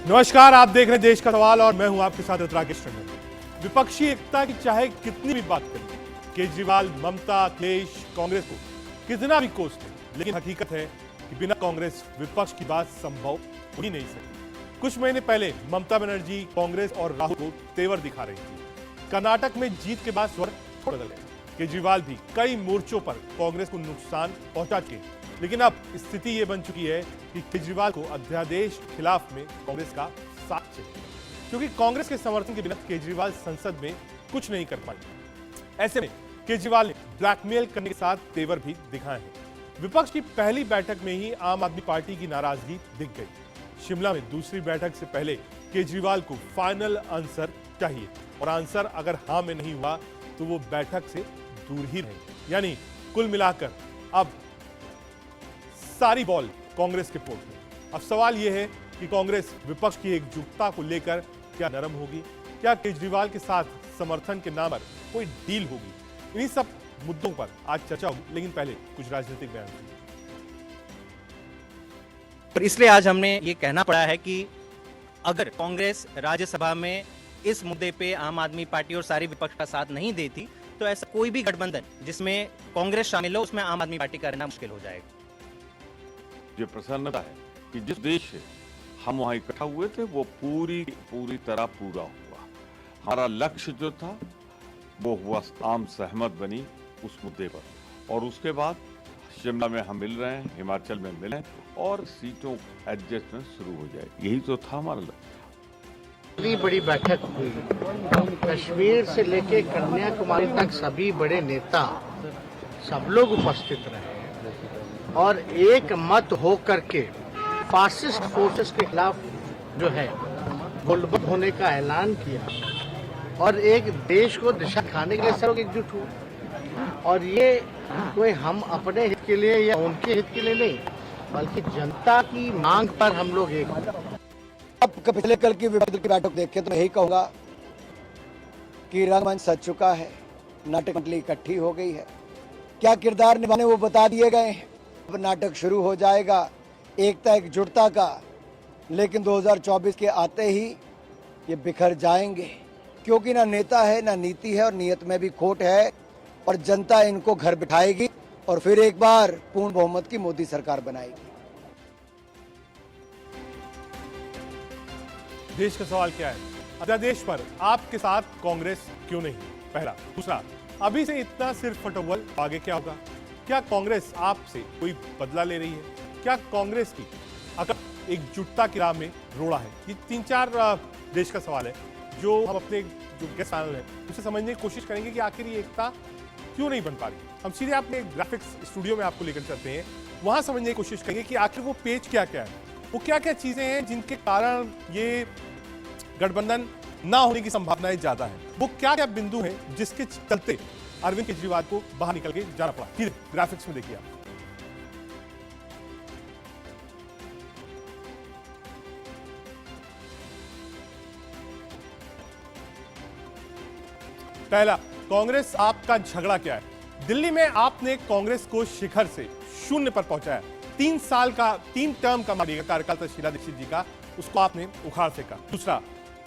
नमस्कार, आप देख रहे हैं देश का सवाल और मैं हूं आपके साथ राकेश टंडन। विपक्षी एकता की चाहे कितनी भी बात करें, केजरीवाल, ममता, अखिलेश, कांग्रेस को कितना भी कोस लें, लेकिन हकीकत है कि बिना कांग्रेस विपक्ष की बात संभव हो ही नहीं सकती। कुछ महीने पहले ममता बनर्जी कांग्रेस और राहुल को तेवर दिखा रही थी। कर्नाटक में जीत के बाद स्वर बदल गए। केजरीवाल भी कई मोर्चों पर कांग्रेस को नुकसान पहुंचा चुके, लेकिन अब स्थिति यह बन चुकी है कि केजरीवाल को अध्यादेश खिलाफ में कांग्रेस का साथ चाहिए, क्योंकि कांग्रेस के समर्थन के बिना केजरीवाल संसद में कुछ नहीं कर पाए। ऐसे में केजरीवाल ने ब्लैकमेल करने के साथ तेवर भी दिखाए हैं। विपक्ष की पहली बैठक में ही आम आदमी पार्टी की नाराजगी दिख गई। शिमला में दूसरी बैठक से पहले केजरीवाल को फाइनल आंसर चाहिए, और आंसर अगर हाँ में नहीं हुआ तो वो बैठक से दूर ही रहेंगे। यानी कुल मिलाकर अब सारी बॉल कांग्रेस के कोर्ट में। अब सवाल यह है कि कांग्रेस विपक्ष की एकजुटता को लेकर क्या नरम होगी, क्या केजरीवाल के साथ समर्थन के नाम पर कोई डील होगी। इन्हीं सब मुद्दों पर आज चर्चा होगी, लेकिन पहले कुछ राजनीतिक बयान। और इसलिए आज हमने ये कहना पड़ा है कि अगर कांग्रेस राज्यसभा में इस मुद्दे पे आम आदमी पार्टी और सारी विपक्ष का साथ नहीं देती, तो ऐसा कोई भी गठबंधन जिसमें कांग्रेस शामिल हो उसमें आम आदमी पार्टी का रहना मुश्किल हो जाएगा। ये प्रसन्नता है कि जिस देश से हम वहां इकट्ठा हुए थे वो पूरी तरह पूरा हुआ। हमारा लक्ष्य जो था वो हुआ, आम सहमत बनी उस मुद्दे पर, और उसके बाद शिमला में हम मिल रहे हैं, हिमाचल में मिले और सीटों एडजस्टमेंट शुरू हो जाए। यही तो था हमारा लक्ष्य। इतनी बड़ी बैठक हुई, कश्मीर से लेके कन्याकुमारी तक सभी बड़े नेता सब लोग उपस्थित रहे और एक मत हो करके फासिस्ट फोर्सेस के खिलाफ जो है गोलबंद होने का ऐलान किया और एक देश को दिशा दिखाने के लिए सब लोग एकजुट हुए। और ये कोई हम अपने हित के लिए या उनके हित के लिए नहीं, बल्कि जनता की मांग पर हम लोग एक। अब पिछले कल की विपक्ष की बैठक देख के तो मैं यही कहूंगा कि रंगमंच सज चुका है, नाटक मंडली इकट्ठी हो गई है, क्या किरदार निभाने वो बता दिए गए हैं। अब नाटक शुरू हो जाएगा एकता एकजुटता का, लेकिन 2024 के आते ही ये बिखर जाएंगे, क्योंकि ना नेता है ना नीति है और नीयत में भी खोट है, और जनता इनको घर बिठाएगी और फिर एक बार पूर्ण बहुमत की मोदी सरकार बनाएगी। देश का सवाल क्या है? अध्यादेश पर आपके साथ कांग्रेस क्यों नहीं? पहला। दूसरा, अभी से इतना सिर फटोवल, आगे क्या होगा? क्या कांग्रेस आपसे कोई बदला ले रही है? क्या कांग्रेस की अगर एकजुटता की राह में रोड़ा है? ये 3-4 देश का सवाल है जो हम अपने जो गेस्ट पैनल है उसे समझने की कोशिश करेंगे कि आखिर ये एकता क्यों नहीं बन पा रही। हम सीधे अपने ग्राफिक्स स्टूडियो में आपको लेकर चलते हैं, वहां समझने की कोशिश करेंगे कि आखिर वो पेज क्या क्या है, वो क्या क्या चीजें हैं जिनके कारण ये गठबंधन ना होने की संभावनाएं ज्यादा है, वो क्या क्या बिंदु हैं जिसके चलते अरविंद केजरीवाल को बाहर निकल के जाना पड़ा। सीधे ग्राफिक्स में देखिए आप। पहला, कांग्रेस आपका झगड़ा क्या है? दिल्ली में आपने कांग्रेस को शिखर से शून्य पर पहुंचाया। 3 टर्म का कार्यकाल था शीला दीक्षित जी का, उसको आपने उखाड़ फेंका। दूसरा,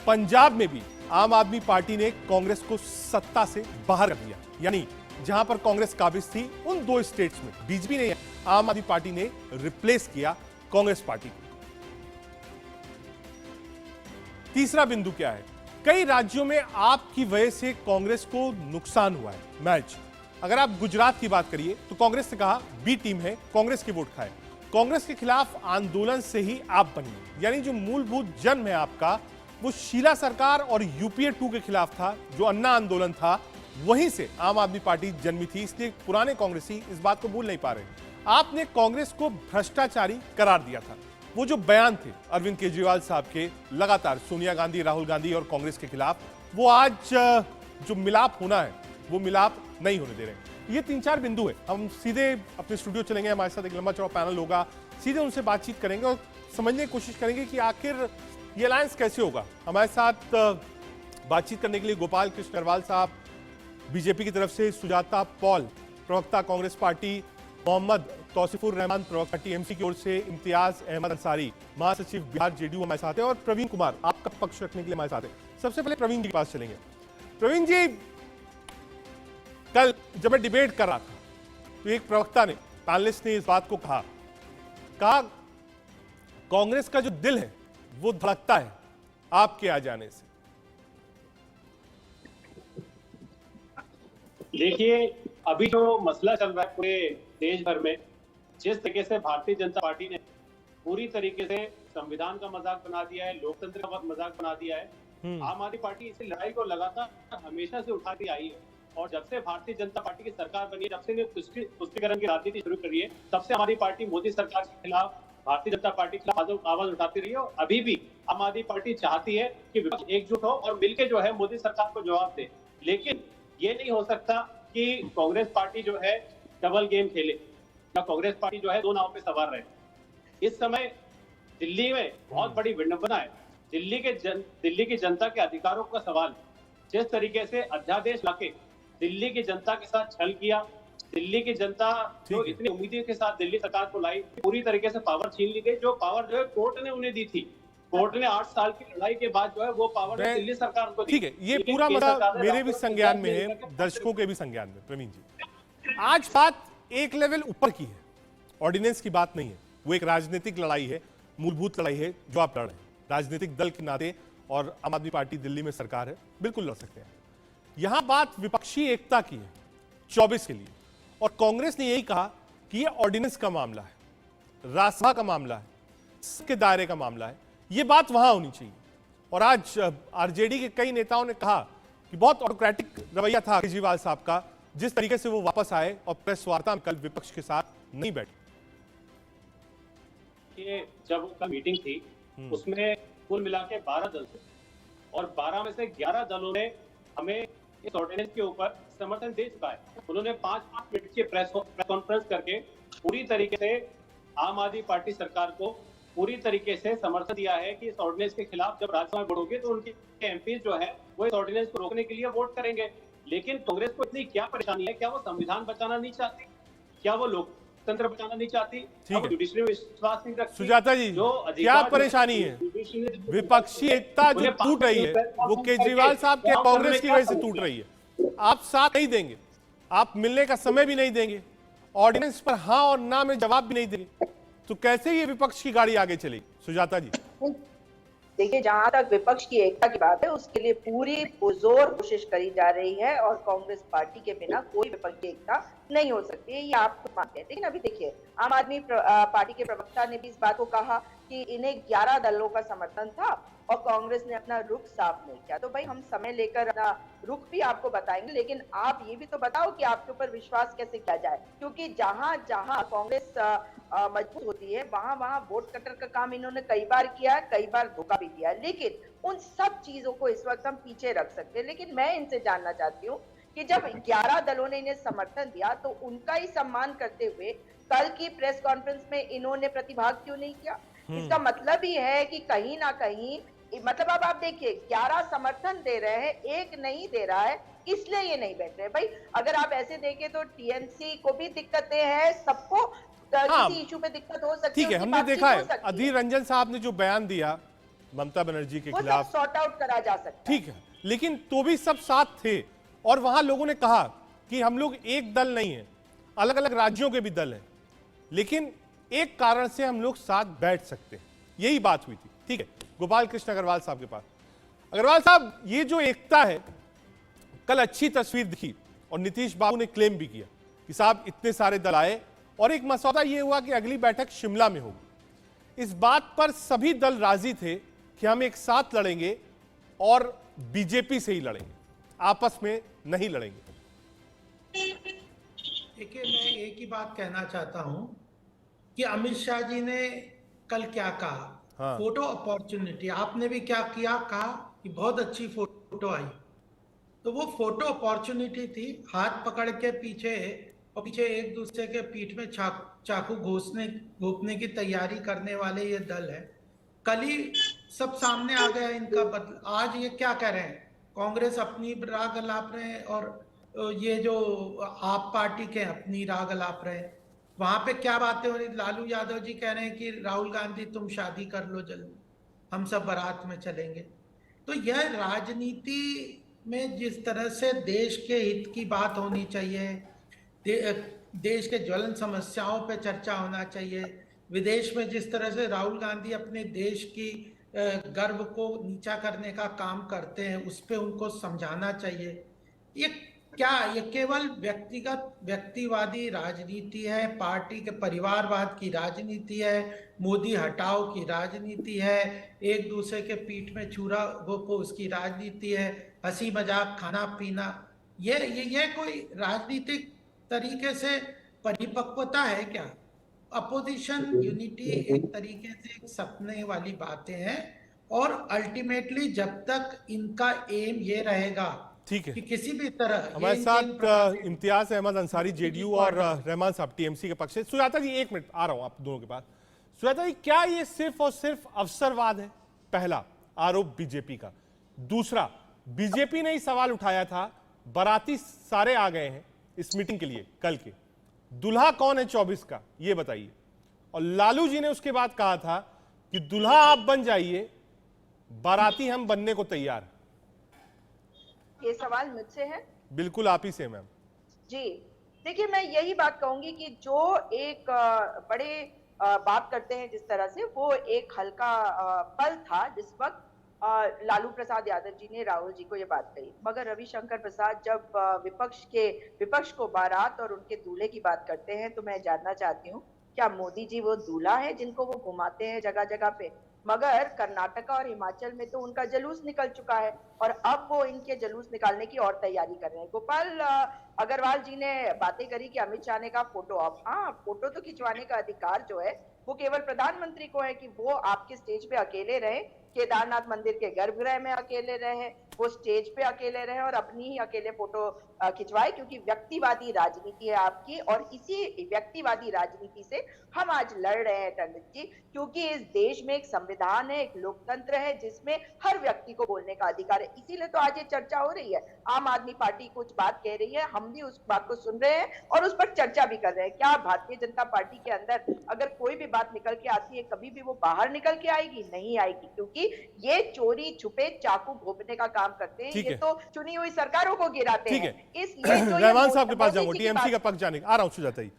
पंजाब में भी आम आदमी पार्टी ने कांग्रेस को सत्ता से बाहर कर दिया, यानी जहां पर कांग्रेस काबिज थी उन 2 स्टेट्स में बीजेपी ने, आम आदमी पार्टी ने रिप्लेस किया कांग्रेस पार्टी को। तीसरा बिंदु क्या है? कई राज्यों में आपकी वजह से कांग्रेस को नुकसान हुआ है। मैच, अगर आप गुजरात की बात करिए तो कांग्रेस ने कहा बी टीम है, कांग्रेस के वोट खाए। कांग्रेस के खिलाफ आंदोलन से ही आप बनी, यानी जो मूलभूत जन्म है आपका वो शीला सरकार और यूपीए 2 के खिलाफ था, जो अन्ना आंदोलन था, वहीं से आम आदमी पार्टी जन्मी थी। इसलिए पुराने कांग्रेसी इस बात को भूल नहीं पा रहे। आपने कांग्रेस को भ्रष्टाचारी करार दिया था। वो जो बयान थे अरविंद केजरीवाल साहब के लगातार सोनिया गांधी, राहुल गांधी और कांग्रेस के खिलाफ, वो आज जो मिलाप होना है वो मिलाप नहीं होने दे रहे। ये 3-4 बिंदु है। हम सीधे अपने स्टूडियो चलेंगे, हमारे साथ एक लंबा चौड़ा पैनल होगा, सीधे उनसे बातचीत करेंगे और समझने की कोशिश करेंगे कि आखिर ये अलायंस कैसे होगा। हमारे साथ बातचीत करने के लिए गोपाल कृष्ण अग्रवाल साहब बीजेपी की तरफ से, सुजाता पॉल प्रवक्ता कांग्रेस पार्टी, मोहम्मद तौसीफुर रहमान प्रवक्ता टीएमसी की ओर से, इम्तियाज अहमद अंसारी महासचिव बिहार जेडीयू हमारे साथ हैं, और प्रवीण कुमार आपका पक्ष रखने के लिए हमारे साथ हैं। सबसे पहले प्रवीण जी के पास चलेंगे। प्रवीण जी, कल जब मैं डिबेट कर रहा था तो एक प्रवक्ता ने, पैनलिस्ट ने इस बात को कहा कांग्रेस का जो दिल है वो धड़कता है आपके आ जाने से। देखिए, अभी जो मसला चल रहा है पूरे देश भर में, जिस तरीके से भारतीय जनता पार्टी ने पूरी तरीके से संविधान का मजाक बना दिया है, लोकतंत्र का मजाक बना दिया है, आम आदमी पार्टी इस लड़ाई को लगातार हमेशा से उठाती आई है। और जब से भारतीय जनता पार्टी की सरकार बनी है, जब से तुष्टीकरण की राजनीति शुरू करी है, तब से हमारी पार्टी मोदी सरकार के खिलाफ, भारतीय जनता पार्टी के खिलाफ आवाज उठाती रही है। और अभी भी आम आदमी पार्टी चाहती है कि विपक्ष एकजुट हो और मिलकर जो है मोदी सरकार को जवाब दे। लेकिन ये नहीं हो सकता कि कांग्रेस पार्टी जो है डबल गेम खेले या कांग्रेस पार्टी जो है दो नाव पे सवार रहे। इस समय दिल्ली में बहुत बड़ी विडंबना है। दिल्ली की जनता के अधिकारों का सवाल, जिस तरीके से अध्यादेश लाके दिल्ली की जनता के साथ छल किया, दिल्ली की जनता जो इतनी उम्मीदों के साथ दिल्ली सरकार को लाई, पूरी तरीके से पावर छीन ली गई। जो पावर जो है कोर्ट ने उन्हें दी थी, कोर्ट ने 8 साल की लड़ाई के बाद जो है वो पावर दिल्ली सरकार को दी। ठीक है, ये पूरा मसला मेरे भी संज्ञान में है, दर्शकों के भी संज्ञान में। प्रवीण जी, आज बात एक लेवल ऊपर की है, ऑर्डिनेंस की बात नहीं है। वो एक राजनीतिक लड़ाई है, मूलभूत लड़ाई है जो आप लड़ रहे हैं राजनीतिक दल के नाते, और आम आदमी पार्टी दिल्ली में सरकार है, बिल्कुल लड़ सकते हैं। यहां बात विपक्षी एकता की है 24 के लिए, और कांग्रेस ने यही कहा कि यह ऑर्डिनेंस का मामला है, राज्यसभा का मामला है, के दायरे का मामला है, यह बात वहां होनी चाहिए। और आज आरजेडी के कई नेताओं ने कहा कि बहुत ऑटोक्रेटिक रवैया था केजरीवाल साहब का, जिस तरीके से वो वापस आए और प्रेस वार्ता में कल विपक्ष के साथ नहीं बैठे। जब कल मीटिंग थी उसमें कुल मिला के 12 दल थे, और 12 में से 11 दलों ने हमें इस ऑर्डिनेंस के ऊपर समर्थन दे चुका है। उन्होंने 5-5 मिनट की प्रेस कॉन्फ्रेंस करके पूरी तरीके से आम आदमी पार्टी सरकार को पूरी तरीके से समर्थन दिया है कि इस ऑर्डिनेंस के खिलाफ जब राज्यसभा में वोट होगी तो उनके एमपी जो है वो इस ऑर्डिनेंस को रोकने के लिए वोट करेंगे। लेकिन कांग्रेस को इतनी क्या परेशानी है? क्या वो संविधान बचाना नहीं चाहती? क्या वो लोकतंत्र बचाना नहीं चाहती? क्या वो जुडिशरी में विश्वास नहीं रखती? सुजाता जी, क्या परेशानी है? विपक्षी एकता जो टूट रही है वो केजरीवाल साहब के कांग्रेस की वजह से टूट रही है। आप साथ नहीं देंगे, आप मिलने का समय भी नहीं देंगे, ऑर्डिनेंस पर हाँ और ना में जवाब भी नहीं देंगे, तो कैसे ये विपक्ष की गाड़ी आगे चलेगी? सुजाता जी, देखिए, जहां तक विपक्ष की एकता की बात है उसके लिए पूरी पुरजोर कोशिश करी जा रही है, और कांग्रेस पार्टी के बिना कोई विपक्ष की एकता नहीं हो सकती है, ये आप खुद मानते हैं। लेकिन अभी देखिए, आम आदमी पार्टी के प्रवक्ता ने भी इस बात को कहा कि इन्हें 11 दलों का समर्थन था और कांग्रेस ने अपना रुख साफ नहीं किया। तो भाई हम समय लेकर अपना रुख भी आपको बताएंगे, लेकिन आप ये भी तो बताओ कि आपके ऊपर विश्वास कैसे किया जाए, क्योंकि जहां जहां कांग्रेस मजबूत होती है वहां वहां वोट कटर का काम इन्होंने कई बार किया है, कई बार धोखा भी दिया है। लेकिन उन सब चीजों को इस वक्त हम पीछे रख सकते हैं। लेकिन मैं इनसे जानना चाहती हूँ कि जब 11 दलों ने इन्हें समर्थन दिया तो उनका ही सम्मान करते हुए कल की प्रेस कॉन्फ्रेंस में इन्होंने प्रतिभाग क्यों नहीं किया? इसका मतलब ही है कि कहीं ना कहीं, मतलब अब आप देखिए, 11 समर्थन दे रहे हैं, एक नहीं दे रहा है, इसलिए ये नहीं बैठ रहे। भाई अगर आप ऐसे देखें तो टीएमसी को भी दिक्कतें हैं, सबको किसी इशू पे दिक्कत हो सकती है। ठीक है, हमने देखा है अधीर रंजन साहब ने जो बयान दिया ममता बनर्जी के खिलाफ, सॉर्ट आउट करा जा सकता है। ठीक है, लेकिन तो भी सब साथ थे, और वहां लोगों ने कहा कि हम लोग एक दल नहीं है, अलग अलग राज्यों के भी दल हैं, लेकिन एक कारण से हम लोग साथ बैठ सकते हैं, यही बात हुई थी। ठीक है, गोपाल कृष्ण अग्रवाल साहब के पास। अग्रवाल साहब, ये जो एकता है, कल अच्छी तस्वीर दिखी, और नीतीश बाबू ने क्लेम भी किया कि साहब इतने सारे दल आए, और एक मसौदा ये हुआ कि अगली बैठक शिमला में होगी। इस बात पर सभी दल राजी थे कि हम एक साथ लड़ेंगे और बीजेपी से ही लड़ेंगे, आपस में नहीं लड़ेंगे। देखिए, मैं एक ही बात कहना चाहता हूं कि अमित शाह जी ने कल क्या कहा, हाँ। फोटो अपॉर्चुनिटी, आपने भी क्या किया, कहा कि बहुत अच्छी फोटो आई, तो वो फोटो अपॉर्चुनिटी थी। हाथ पकड़ के पीछे और पीछे एक दूसरे के पीठ में चाकू घोंपने की तैयारी करने वाले ये दल है। कल ही सब सामने आ गया इनका बदल। आज ये क्या कह रहे हैं, कांग्रेस अपनी राग अलाप रहे हैं और ये जो आप पार्टी के अपनी राग अलाप रहे हैं। वहां पे क्या बातें हो रही, लालू यादव जी कह रहे हैं कि राहुल गांधी तुम शादी कर लो जल्दी, हम सब बारात में चलेंगे। तो यह राजनीति में जिस तरह से देश के हित की बात होनी चाहिए, देश के ज्वलन समस्याओं पे चर्चा होना चाहिए, विदेश में जिस तरह से राहुल गांधी अपने देश की गर्व को नीचा करने का काम करते हैं, उस पे उनको समझाना चाहिए। ये केवल व्यक्तिवादी राजनीति है, पार्टी के परिवारवाद की राजनीति है, मोदी हटाओ की राजनीति है, एक दूसरे के पीठ में छुरा घोंपो उसकी राजनीति है, हंसी मजाक खाना पीना, ये कोई राजनीतिक तरीके से परिपक्वता है क्या? अपोजिशन यूनिटी एक तरीके से एक सपने वाली बातें हैं, और अल्टीमेटली जब तक इनका एम ये रहेगा, ठीक है, कि किसी भी तरह हमारे साथ इम्तियाज अहमद अंसारी जेडीयू और रहमान साहब टीएमसी के पक्ष से। सुजाता जी एक मिनट आ रहा हूं आप दोनों के पास। सुजाता जी, क्या ये सिर्फ और सिर्फ अवसरवाद है? पहला आरोप बीजेपी का। दूसरा, बीजेपी ने ही सवाल उठाया था, बाराती सारे आ गए हैं इस मीटिंग के लिए कल के, दुल्हा कौन है 24 का ये बताइए। और लालू जी ने उसके बाद कहा था कि दुल्हा आप बन जाइए, बाराती हम बनने को तैयार। ये सवाल मुझसे है? बिल्कुल आप ही से मैम। जी देखिए, मैं यही बात कहूंगी कि जो एक बड़े बात करते हैं जिस तरह से, वो एक हल्का पल था जिस वक्त लालू प्रसाद यादव जी ने राहुल जी को ये बात कही। मगर रविशंकर प्रसाद जब विपक्ष को बारात और उनके दूल्हे की बात करते हैं, तो मैं जानना चाहती हूँ, क्या मोदी जी वो दूल्हा है जिनको वो घुमाते हैं जगह जगह पे? मगर कर्नाटक और हिमाचल में तो उनका जुलूस निकल चुका है, और अब वो इनके जुलूस निकालने की और तैयारी कर रहे हैं। गोपाल अग्रवाल जी ने बातें करी कि अमित शाह ने कहा फोटो ऑफ। हाँ, फोटो तो खिंचवाने का अधिकार जो है वो केवल प्रधानमंत्री को है, कि वो आपके स्टेज पे अकेले रहे, केदारनाथ मंदिर के गर्भगृह में अकेले रहे, वो स्टेज पे अकेले रहे और अपनी ही अकेले फोटो खिंचवाए, क्योंकि व्यक्तिवादी राजनीति है आपकी, और इसी व्यक्तिवादी राजनीति से हम आज लड़ रहे हैं टंडन जी, क्योंकि इस देश में एक संविधान है, एक लोकतंत्र है, जिसमें हर व्यक्ति को बोलने का अधिकार है। इसीलिए तो आज ये चर्चा हो रही है। आम आदमी पार्टी कुछ बात कह रही है, हम भी उस बात को सुन रहे हैं और उस पर चर्चा भी कर रहे हैं। क्या भारतीय जनता पार्टी के अंदर अगर कोई भी बात निकल के आती है, कभी भी वो बाहर निकल के आएगी? नहीं आएगी, क्योंकि ये चोरी छुपे चाकू घोंपने का काम करते हैं, ये तो चुनी हुई सरकारों को गिराते हैं। इसलिए रहमान साहब के पास जाऊंगा, टीएमसी का पक्ष जाने आ रहा हूं सुजाता जी।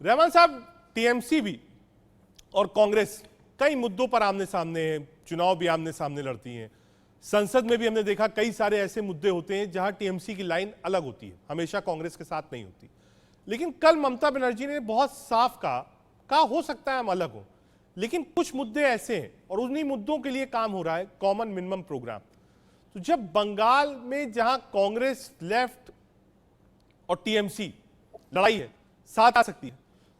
रहमान साहब, टीएमसी भी और कांग्रेस कई मुद्दों पर आमने सामने है, चुनाव भी आमने सामने लड़ती हैं, संसद में भी हमने देखा कई सारे ऐसे मुद्दे होते हैं जहां टीएमसी की लाइन अलग होती है, हमेशा कांग्रेस के साथ नहीं होती। लेकिन कल ममता बनर्जी ने बहुत साफ कहा हो सकता है हम अलग हो, लेकिन कुछ मुद्दे ऐसे हैं और उन्हीं मुद्दों के लिए काम हो रहा है, कॉमन मिनिमम प्रोग्राम। तो जब बंगाल में जहां कांग्रेस, लेफ्ट और टीएमसी लड़ाई है, साथ आ सकती है,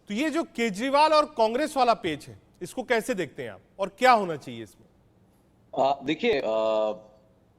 तो ये जो केजरीवाल और कांग्रेस वाला पेच है, इसको कैसे देखते हैं आप और क्या होना चाहिए इसमें? देखिए,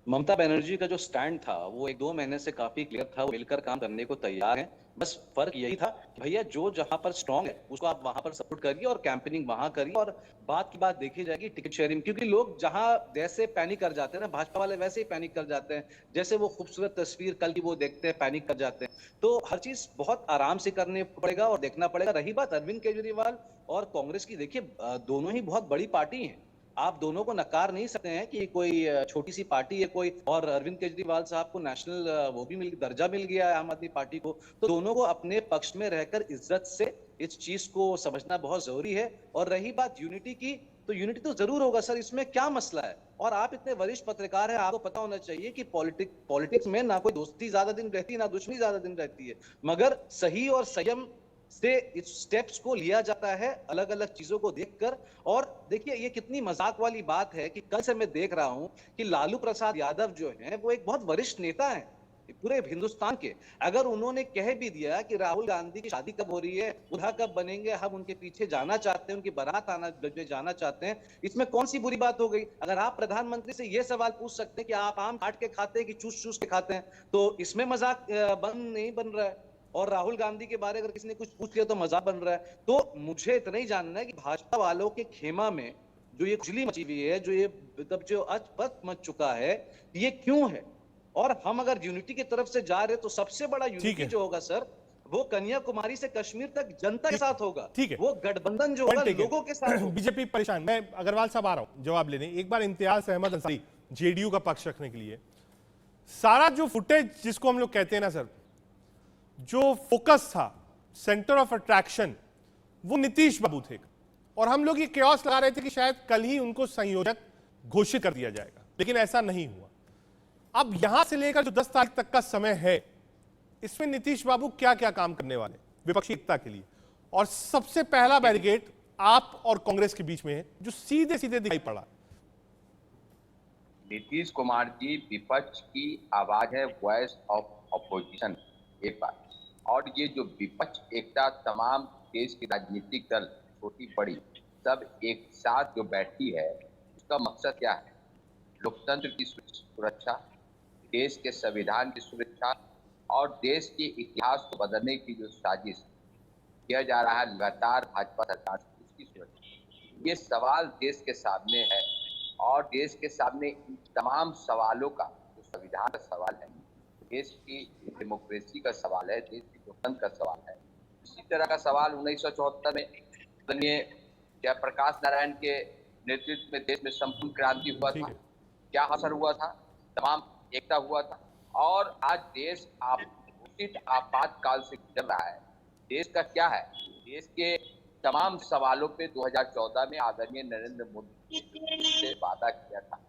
ममता बनर्जी का जो स्टैंड था वो 1-2 महीने से काफी क्लियर था, वो मिलकर काम करने को तैयार हैं। बस फर्क यही था कि भैया जो जहां पर स्ट्रांग है उसको आप वहां पर सपोर्ट करिए और कैंपेनिंग वहां करिए, और बात की बात देखी जाएगी टिकट शेयरिंग, क्योंकि लोग जहां जैसे पैनिक कर जाते हैं ना, भाजपा वाले वैसे ही पैनिक कर जाते हैं, जैसे वो खूबसूरत तस्वीर कल की वो देखते हैं पैनिक कर जाते हैं। तो हर चीज बहुत आराम से करने पड़ेगा और देखना पड़ेगा। रही बात अरविंद केजरीवाल और कांग्रेस की, देखिए दोनों ही बहुत बड़ी पार्टी है, आप दोनों को नकार नहीं सकते हैं कि कोई छोटी सी पार्टी है कोई, और अरविंद केजरीवाल साहब को नेशनल वो भी दर्जा मिल गया है आम आदमी पार्टी को। तो दोनों को अपने पक्ष में रहकर इज्जत से इस चीज को समझना बहुत जरूरी है। और रही बात यूनिटी की, तो यूनिटी तो जरूर होगा सर, इसमें क्या मसला है? और आप इतने वरिष्ठ पत्रकार हैं, आपको पता होना चाहिए कि पॉलिटिक्स में ना कोई दोस्ती ज्यादा दिन रहती है, ना दुश्मनी ज्यादा दिन रहती है, मगर सही और संयम से इस स्टेप्स को लिया जाता है, अलग अलग चीजों को देखकर। और देखिए ये कितनी मजाक वाली बात है कि कल से मैं देख रहा हूं कि लालू प्रसाद यादव जो हैं वो एक बहुत वरिष्ठ नेता हैं पूरे हिंदुस्तान के। अगर उन्होंने कह भी दिया कि राहुल गांधी की शादी कब हो रही है, दुल्हा कब बनेंगे, हम उनके पीछे जाना चाहते हैं, उनकी बारात जाना चाहते हैं, इसमें कौन सी बुरी बात हो गई? अगर आप प्रधानमंत्री से यह सवाल पूछ सकते हैं कि आप आम काट के खाते हैं कि चूस चूस के खाते हैं, तो इसमें मजाक नहीं बन रहा है। और राहुल गांधी के बारे अगर किसी ने कुछ पूछ लिया तो मजाक बन रहा है। तो मुझे इतना ही जानना है कि भाजपा वालों के खेमा में जो ये खुजली मची हुई है, जो ये मतलब जो अचपत मच चुका है, ये क्यों है? और हम अगर यूनिटी की तरफ से जा रहे तो सबसे बड़ा यूनिटी जो होगा सर, वो कन्याकुमारी से कश्मीर तक जनता के साथ होगा। ठीक है, वो गठबंधन जो होगा लोगों के साथ होगा। बीजेपी परेशान। मैं अग्रवाल साहब आ रहा हूं जवाब लेने। एक बार इम्तियाज अहमद अंसारी जेडीयू का पक्ष रखने के लिए, सारा जो फुटेज जिसको हम लोग कहते हैं ना सर, जो फोकस था, सेंटर ऑफ अट्रैक्शन, वो नीतीश बाबू थे। और हम लोग ये क्योस लगा रहे थे कि शायद कल ही उनको संयोजक घोषित कर दिया जाएगा, लेकिन ऐसा नहीं हुआ। अब यहां से लेकर जो 10 तारीख तक का समय है, इसमें नीतीश बाबू क्या क्या काम करने वाले विपक्षी एकता के लिए? और सबसे पहला बैरिकेड आप और कांग्रेस के बीच में है, जो सीधे सीधे दिखाई पड़ा। नीतीश कुमार जी विपक्ष की आवाज है, वॉइस ऑफ ऑपोजिशन, एक बात। और ये जो विपक्ष एकता, तमाम देश की राजनीतिक दल, छोटी बड़ी, सब एक साथ जो बैठी है, उसका मकसद क्या है? लोकतंत्र की सुरक्षा, देश के संविधान की सुरक्षा और देश के इतिहास को बदलने की जो साजिश किया जा रहा है लगातार भाजपा सरकार से, उसकी सुरक्षा। ये सवाल देश के सामने है और देश के सामने इन तमाम सवालों का जो संविधान का सवाल है, देश की डेमोक्रेसी का सवाल है, देश की लोकतंत्र का सवाल है। इसी तरह का सवाल 1974 में जयप्रकाश नारायण के नेतृत्व में देश में संपूर्ण क्रांति हुआ था। क्या असर हुआ था? तमाम एकता हुआ था। और आज देश घोषित आपातकाल से गुजर रहा है। देश का क्या है? देश के तमाम सवालों पे 2014 में आदरणीय नरेंद्र मोदी से वादा किया था,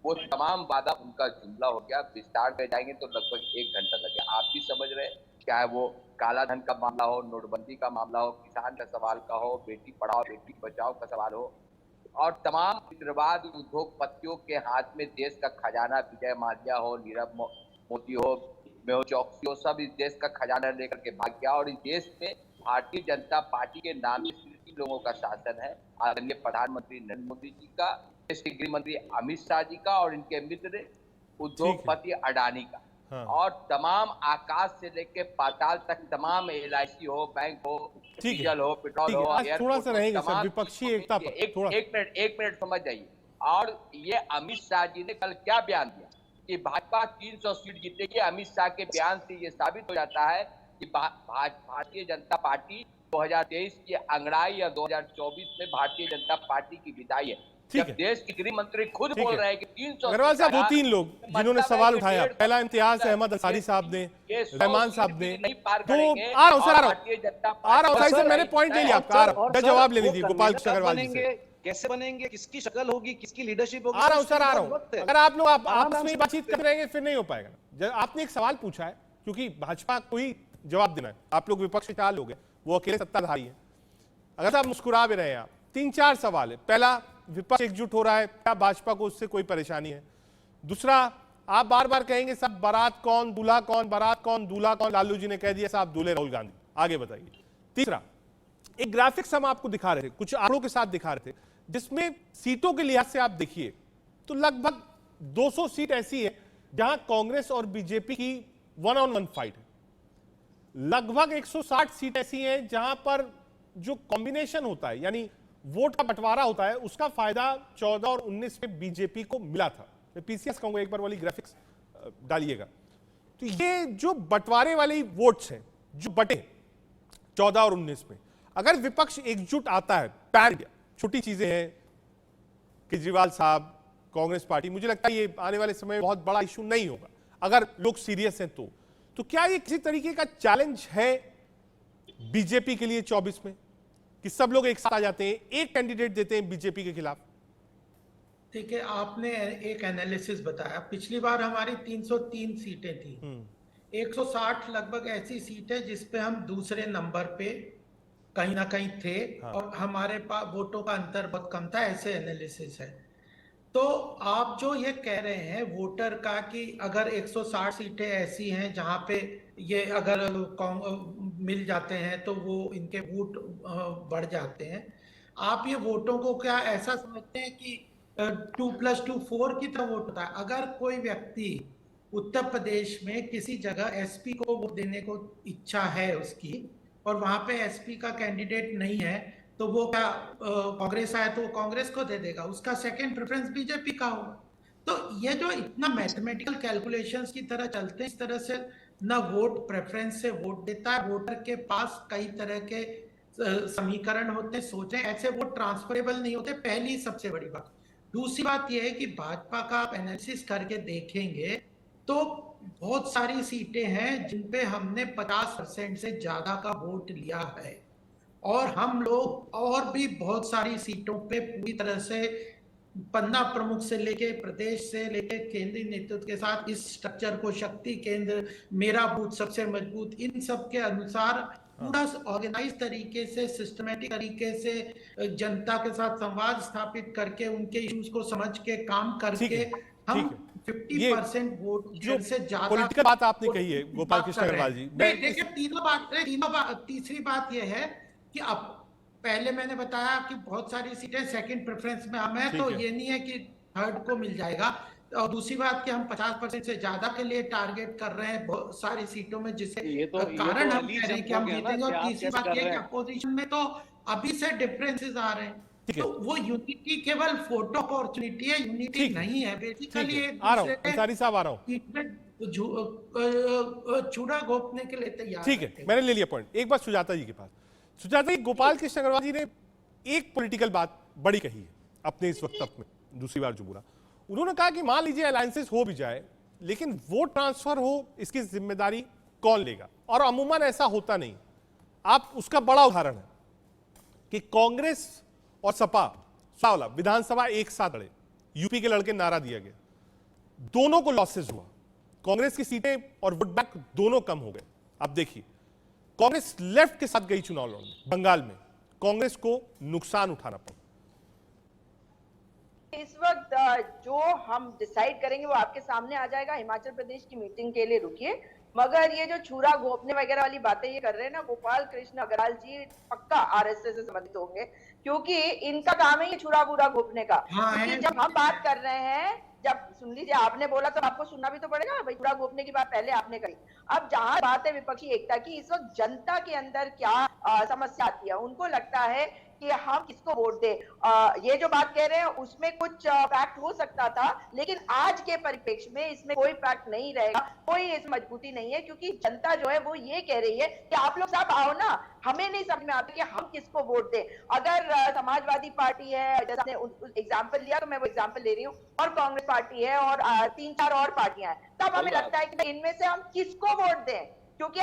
वो तमाम वादा उनका जुमला हो गया। विस्तार में जाएंगे तो लगभग 1 घंटा लगे। आप भी समझ रहे हैं, चाहे वो काला धन का मामला हो, नोटबंदी का मामला हो, किसान का सवाल का हो, बेटी पढ़ाओ बेटी बचाओ का सवाल हो, और तमाम उग्रवाद उद्योगपतियों के हाथ में देश का खजाना, विजय माल्या हो, नीरव मोदी हो, मेहुल चौकसी हो, सब इस देश का खजाना लेकर के भाग गया। और इस देश में भारतीय जनता पार्टी के नाम से लोगों का शासन है, आदरणीय प्रधानमंत्री नरेंद्र मोदी जी का, देश के गृह मंत्री अमित शाह जी का और इनके मित्र उद्योगपति अडानी का। हाँ। और तमाम आकाश से लेके पाताल तक तमाम LIC हो, बैंक हो, डीजल हो, पेट्रोल हो, थोड़ा सा रहेगा सर विपक्षी एकता पर। एक मिनट समझ जाइए। और ये अमित शाह जी ने कल क्या बयान दिया कि भाजपा 300 सीट जीतेगी। अमित शाह के बयान से ये साबित हो जाता है कि भारतीय जनता पार्टी 2023 की अंगड़ाई या 2024 में भारतीय जनता पार्टी की विदाई है। जब देश के गृह मंत्री खुद बोल रहे हैं कि 300। अग्रवाल साहब, 2-3 लोग जिन्होंने सवाल उठाया, पहला इम्तियाज अहमद अंसारी साहब ने, रहमान साहब ने, तो आ रहा हूँ सर, मैंने पॉइंट ले लिया आपका, जवाब ले लीजिए गोपाल अग्रवाल जी से। कैसे बनेंगे, किसकी शक्ल होगी, किसकी लीडरशिप होगी? आ रहा हूँ सर, आ रहा हूँ। अगर आप लोग आपस में बातचीत कर रहेंगे फिर नहीं हो पाएगा। आपने एक सवाल पूछा है, क्योंकि भाजपा को ही जवाब देना है, आप लोग विपक्ष के 4 लोग हैं, वो अकेले सत्ताधारी है। अगर आप मुस्कुरा भी रहे हैं, आप 3-4 सवाल है। पहला, विपक्ष एकजुट हो रहा है, क्या भाजपा को उससे कोई परेशानी है? दूसरा, आप बार बार कहेंगे साहब बारात कौन, दूल्हा कौन, बारात कौन, दूल्हा कौन? लालू जी ने कह दिया साहब दूल्हे राहुल गांधी। आगे बताइए। तीसरा, एक ग्राफिक्स हम आपको दिखा रहे थे, कुछ आंकड़ों के साथ दिखा रहे थे, जिसमें सीटों के लिहाज से आप देखिए तो लगभग 200 सीट ऐसी है जहां कांग्रेस और बीजेपी की 1-on-1 फाइट है। लगभग 160 सीट ऐसी हैं जहां पर जो कॉम्बिनेशन होता है, यानी वोट का बंटवारा होता है, उसका फायदा 14 और 19 में बीजेपी को मिला था। मैं पीसीएस कहूंगा, एक बार वाली ग्राफिक्स डालिएगा। तो ये जो बंटवारे वाली वोट्स हैं, जो बटे 14 और 19 में, अगर विपक्ष एकजुट आता है, पैन, छोटी चीजें हैं, केजरीवाल साहब, कांग्रेस पार्टी, मुझे लगता है ये आने वाले समय में बहुत बड़ा इशू नहीं होगा अगर लोग सीरियस हैं तो क्या ये किसी तरीके का चैलेंज है बीजेपी के लिए 24 में कि सब लोग एक साथ आ जाते हैं, एक कैंडिडेट देते हैं बीजेपी के खिलाफ? ठीक है, आपने एक एनालिसिस बताया। पिछली बार हमारी 303 सीटें थी, 160 लगभग ऐसी सीट है जिसपे हम दूसरे नंबर पे कहीं ना कहीं थे। हाँ। और हमारे पास वोटों का अंतर बहुत कम था, ऐसे एनालिसिस है। तो आप जो ये कह रहे हैं वोटर का कि अगर 160 सीटें ऐसी हैं जहां पे ये अगर मिल जाते हैं तो वो इनके वोट बढ़ जाते हैं, आप ये वोटों को क्या ऐसा समझते हैं कि 2+2 4 की तरह वोट होता है? अगर कोई व्यक्ति उत्तर प्रदेश में किसी जगह एसपी को वोट देने को इच्छा है उसकी, और वहां पे एसपी का कैंडिडेट नहीं है, तो वो क्या कांग्रेस आए तो वो कांग्रेस को दे देगा, उसका सेकंड प्रेफरेंस बीजेपी का होगा। तो ये जो इतना मैथमेटिकल कैलकुलेशंस की तरह चलते हैं, इस तरह से न वोट प्रेफरेंस से वोट देता है। वोटर के पास कई तरह के समीकरण होते हैं, सोचें, ऐसे वोट ट्रांसफरेबल नहीं होते, पहली सबसे बड़ी बात। दूसरी बात यह है कि भाजपा का आप एनालिसिस करके देखेंगे तो बहुत सारी सीटें हैं जिन पे हमने 50% से ज्यादा का वोट लिया है, और हम लोग और भी बहुत सारी सीटों पे पूरी तरह से पन्ना प्रमुख से लेके प्रदेश से लेके केंद्रीय नेतृत्व के साथ इस स्ट्रक्चर को, शक्ति केंद्र, मेरा बूथ सबसे मजबूत, इन सब के अनुसार पूरा ऑर्गेनाइज तरीके से, सिस्टमेटिक तरीके से जनता के साथ संवाद स्थापित करके, उनके इश्यूज को समझ के काम करके हम 50% वोट से ज्यादा पॉलिटिकल बात आपने कही है गोपाल कृष्ण अग्रवाल जी। देखिए तीनों बात, तीसरी बात यह है कि अब पहले मैंने बताया कि बहुत सारी सीटें सेकंड प्रेफरेंस में हम हैं, तो ये नहीं है कि थर्ड को मिल जाएगा। और दूसरी बात कि हम 50% से ज्यादा के लिए टारगेट कर रहे हैं बहुत सारी सीटों में, जिससे कारण हम कह रहे हैं कि हम जीतेंगे। और तीसरी बात ये कि अपोजिशन में तो अभी से डिफरेंसेस आ रहे हैं, तो वो यूनिटी केवल फोटो अपॉर्चुनिटी है, यूनिटी नहीं है बेसिकली। आ रहा हूं, अंसारी साहब आ रहा हूं, छुरा घोपने के लिए तैयार। ठीक है, मैंने ले लिया पॉइंट। एक बार सुजाता जी के पास। सुजाता जी, गोपाल कृष्ण अग्रवाल जी ने एक पॉलिटिकल बात बड़ी कही है अपने इस वक्तव्य में, दूसरी बार जो बोला, उन्होंने कहा कि मान लीजिए अलायंसेस हो भी जाए, लेकिन वोट ट्रांसफर हो इसकी जिम्मेदारी कौन लेगा? और अमूमन ऐसा होता नहीं। आप उसका बड़ा उदाहरण है कि कांग्रेस और सपा वाला विधानसभा एक साथ लड़े, यूपी के लड़के नारा दिया गया, दोनों को लॉसेस हुआ, कांग्रेस की सीटें और वोट बैंक दोनों कम हो गए। अब देखिए, कांग्रेस लेफ्ट के साथ गई चुनाव लड़ने बंगाल में, कांग्रेस को नुकसान उठाना पड़ा। इस वक्त जो हम डिसाइड करेंगे वो आपके सामने आ जाएगा। हिमाचल प्रदेश की मीटिंग के लिए रुकिए, मगर ये जो छुरा घोपने वगैरह वाली बातें ये कर रहे हैं ना, गोपाल कृष्ण अग्रवाल जी पक्का आरएसएस से संबंधित होंगे, क्योंकि इनका काम है ये छुरा बुरा घोपने का। क्योंकि जब हम बात कर रहे हैं, जब सुन लीजिए, आपने बोला तो आपको सुनना भी तो पड़ेगा भाई, छुरा घोपने की बात पहले आपने कही। अब जहां बात है विपक्षी एकता की, इस वक्त जनता के अंदर क्या समस्या आती है, उनको लगता है कि हम किसको वोट दे। ये जो बात कह रहे हैं उसमें कुछ फैक्ट हो सकता था, लेकिन आज के परिप्रेक्ष्य में इसमें कोई फैक्ट नहीं रहेगा, कोई इस मजबूती नहीं है, क्योंकि जनता जो है वो ये कह रही है कि आप लोग सब आओ ना, हमें नहीं समझ में आता कि हम किसको वोट दे। अगर समाजवादी पार्टी है, जैसे आपने एग्जाम्पल लिया तो मैं वो एग्जाम्पल ले रही हूँ, और कांग्रेस पार्टी है और 3-4 और पार्टियां हैं, तब हमें लगता है कि इनमें से हम किसको वोट दें, क्योंकि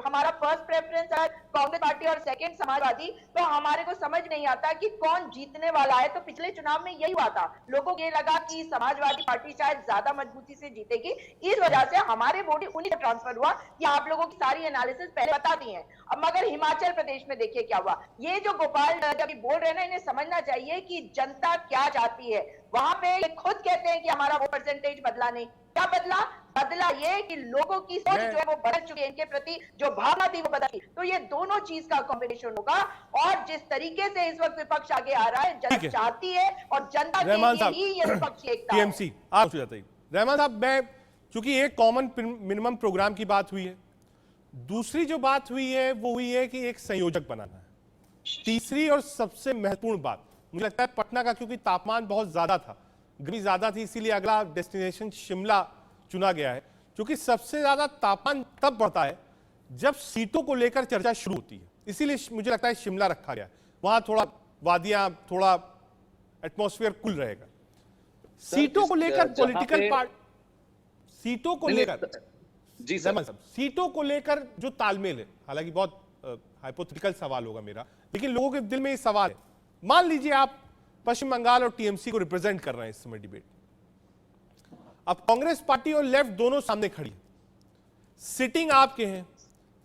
हमारा फर्स्ट प्रेफरेंस है कांग्रेस पार्टी और सेकंड समाजवादी, तो हमारे को समझ नहीं आता कि कौन जीतने वाला है। तो पिछले चुनाव में यही हुआ था, लोगों को ये लगा कि समाजवादी पार्टी शायद ज्यादा मजबूती से जीतेगी, इस वजह से हमारे वोट उन्हीं को ट्रांसफर हुआ। ये आप लोगों की सारी एनालिसिस पहले बता दी है। अब मगर हिमाचल प्रदेश में देखिए क्या हुआ। ये जो गोपाल जब बोल रहे हैं ना, इन्हें समझना चाहिए कि जनता क्या चाहती है। वहां पे ये खुद कहते हैं कि हमारा वो परसेंटेज बदला नहीं, क्या बदला? बदला ये कि लोगों की सोच जो है वो बदल चुकी है, इनके प्रति जो भावना थी वो बदल। तो ये दोनों चीज का कॉम्बिनेशन होगा, और जिस तरीके से इस वक्त विपक्ष आगे आ रहा है, जनता चाहती है और जनता के लिए ही ये विपक्षी एकता है। टीएमसी आप हो जाता है। रहमान साहब, मैं चूंकि एक कॉमन मिनिमम प्रोग्राम की बात हुई है, दूसरी जो बात हुई है वो हुई है कि एक संयोजक बनाना है। तीसरी और सबसे महत्वपूर्ण बात मुझे लगता है पटना का, क्योंकि तापमान बहुत ज्यादा था, गर्मी ज्यादा थी, इसीलिए अगला डेस्टिनेशन शिमला चुना गया है। क्योंकि सबसे ज्यादा तापमान तब बढ़ता है जब सीटों को लेकर चर्चा शुरू होती है, इसीलिए मुझे लगता है शिमला रखा गया। वहां थोड़ा वादियां, थोड़ा एटमॉस्फेयर कूल रहेगा। सीटों को लेकर पॉलिटिकल पार्ट, सीटों को लेकर जी सर, सीटों को लेकर जो तालमेल है, हालांकि बहुत हाइपोथेटिकल सवाल होगा मेरा, लेकिन लोगों के दिल में ये सवाल है। मान लीजिए आप पश्चिम बंगाल और टीएमसी को रिप्रेजेंट कर रहे हैं इस समय डिबेट, अब कांग्रेस पार्टी और लेफ्ट दोनों सामने खड़ी, सिटिंग आपके हैं।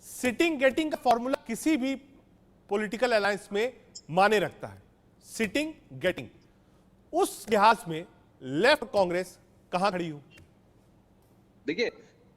सिटिंग गेटिंग का फॉर्मूला किसी भी पॉलिटिकल अलायंस में माने रखता है, सिटिंग गेटिंग। उस लिहाज में लेफ्ट कांग्रेस कहां खड़ी हो? देखिए,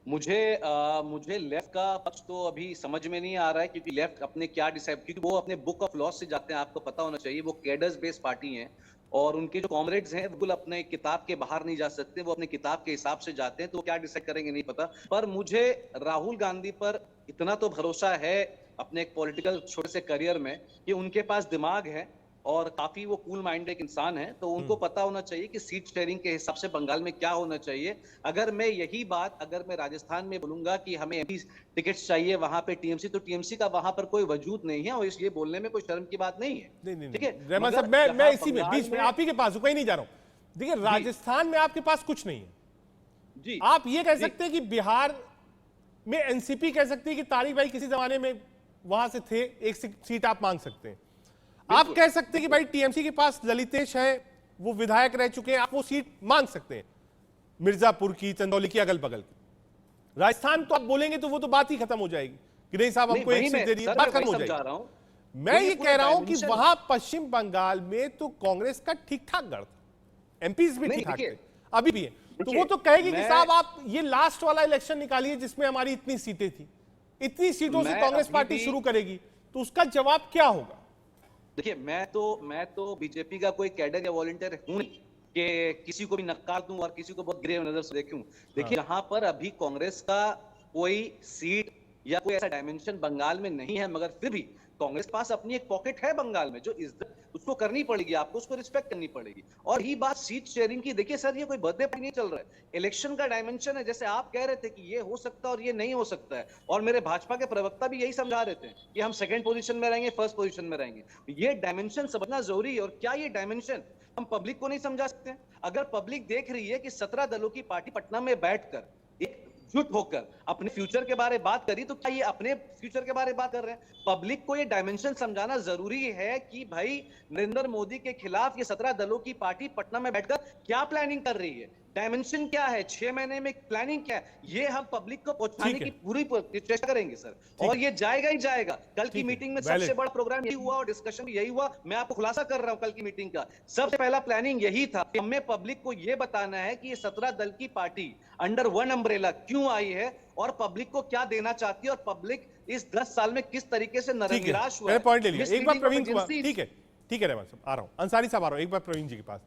मुझे लेफ्ट का पक्ष तो अभी समझ में नहीं आ रहा है, क्योंकि लेफ्ट अपने क्या डिसाइड, क्योंकि वो अपने बुक ऑफ लॉस से जाते हैं, आपको पता होना चाहिए। वो कैडर्स बेस्ड पार्टी है और उनके जो कॉमरेड्स हैं बिल्कुल अपने किताब के बाहर नहीं जा सकते, वो अपने किताब के हिसाब से जाते हैं। तो क्या डिसाइड करेंगे नहीं पता, पर मुझे राहुल गांधी पर इतना तो भरोसा है अपने एक पॉलिटिकल छोटे से करियर में कि उनके पास दिमाग है और काफी वो कूल माइंड एक इंसान है, तो उनको पता होना चाहिए कि सीट शेयरिंग के हिसाब से बंगाल में क्या होना चाहिए। अगर मैं यही बात अगर मैं राजस्थान में बोलूंगा कि हमें एमपी टिकट्स चाहिए वहां पे टीएमसी, तो टीएमसी का वहां पर कोई वजूद नहीं है और ये बोलने में कोई शर्म की बात नहीं है। ठीक है रहमान साहब, मैं इसी में बीच में आप ही के पास हूं, कहीं नहीं जा रहा हूं। देखिए राजस्थान में आपके पास कुछ नहीं है जी, आप ये कह सकते हैं कि बिहार में एनसीपी कह सकती है कि तारिक भाई किसी जमाने में वहां से थे, एक सीट आप मांग सकते हैं। आप कह सकते हैं कि भाई टीएमसी के पास ललितेश है, वो विधायक रह चुके हैं, आप वो सीट मांग सकते हैं मिर्जापुर की, चंदौली की, अगल बगल की। राजस्थान तो आप बोलेंगे तो वो तो बात ही खत्म हो जाएगी कि नहीं साहब हमको एक सीट दे दी, बात खत्म हो जाएगी। मैं ये कह रहा हूं कि वहां पश्चिम बंगाल में तो कांग्रेस का ठीक ठाक गढ़ था, एमपीज भी ठीक ठाक थे, अभी भी है, तो वो तो कहेगी कि साहब आप ये लास्ट वाला इलेक्शन निकालिए जिसमें हमारी इतनी सीटें थी, इतनी सीटों से कांग्रेस पार्टी शुरू करेगी, तो उसका जवाब क्या होगा? देखिए मैं तो बीजेपी का कोई कैडर या वॉलंटियर हूं नहीं कि किसी को भी नकार दूं और किसी को बहुत ग्रे नजर से देखूं। देखिए यहाँ पर अभी कांग्रेस का कोई सीट या कोई ऐसा डायमेंशन बंगाल में नहीं है, मगर फिर भी कांग्रेस पास अपनी एक पॉकेट है बंगाल में जो इज्जत उसको करनी पड़ेगी, आपको उसको रिस्पेक्ट करनी पड़ेगी। और ही बात सीट शेयरिंग की, देखिए सर ये कोई बर्थडे पार्टी नहीं चल रहा है, इलेक्शन का डायमेंशन है। जैसे आप कह रहे थे कि ये हो सकता है और ये नहीं हो सकता है, और मेरे भाजपा के प्रवक्ता भी यही समझा रहे थे कि हम सेकंड पोजीशन में रहेंगे, फर्स्ट पोजीशन में रहेंगे। ये डायमेंशन समझना जरूरी है। और क्या ये डायमेंशन हम पब्लिक को नहीं समझा सकते? अगर पब्लिक देख रही है कि 17 दलों की पार्टी पटना में बैठकर एकजुट होकर अपने फ्यूचर के बारे में बात करी, तो क्या ये अपने फ्यूचर के बारे में बात कर रहे हैं? पब्लिक को ये डायमेंशन समझाना जरूरी है कि भाई नरेंद्र मोदी के खिलाफ ये 17 दलों की पार्टी पटना में बैठकर क्या प्लानिंग कर रही है, डायमेंशन क्या है, 6 महीने में प्लानिंग क्या है, ये हम पब्लिक को पहुंचाने की पूरी चेष्टा करेंगे सर, और ये जाएगा ही जाएगा। कल की मीटिंग में सबसे बड़ा प्रोग्राम यही हुआ और डिस्कशन यही हुआ। मैं आपको खुलासा कर रहा हूं, कल की मीटिंग का सबसे पहला प्लानिंग यही था कि हमें पब्लिक को ये बताना है कि ये 17 दल की पार्टी अंडर वन अम्ब्रेला क्यों आई है और पब्लिक को क्या देना चाहती है, और पब्लिक इस 10 साल में किस तरीके से निराश हुआ है। पॉइंट ले लिया। एक बार प्रवीण कुमार, ठीक है रहमान साहब, आ रहा हूं, अंसारी साहब आ रहा हूं, एक बार प्रवीण जी के पास।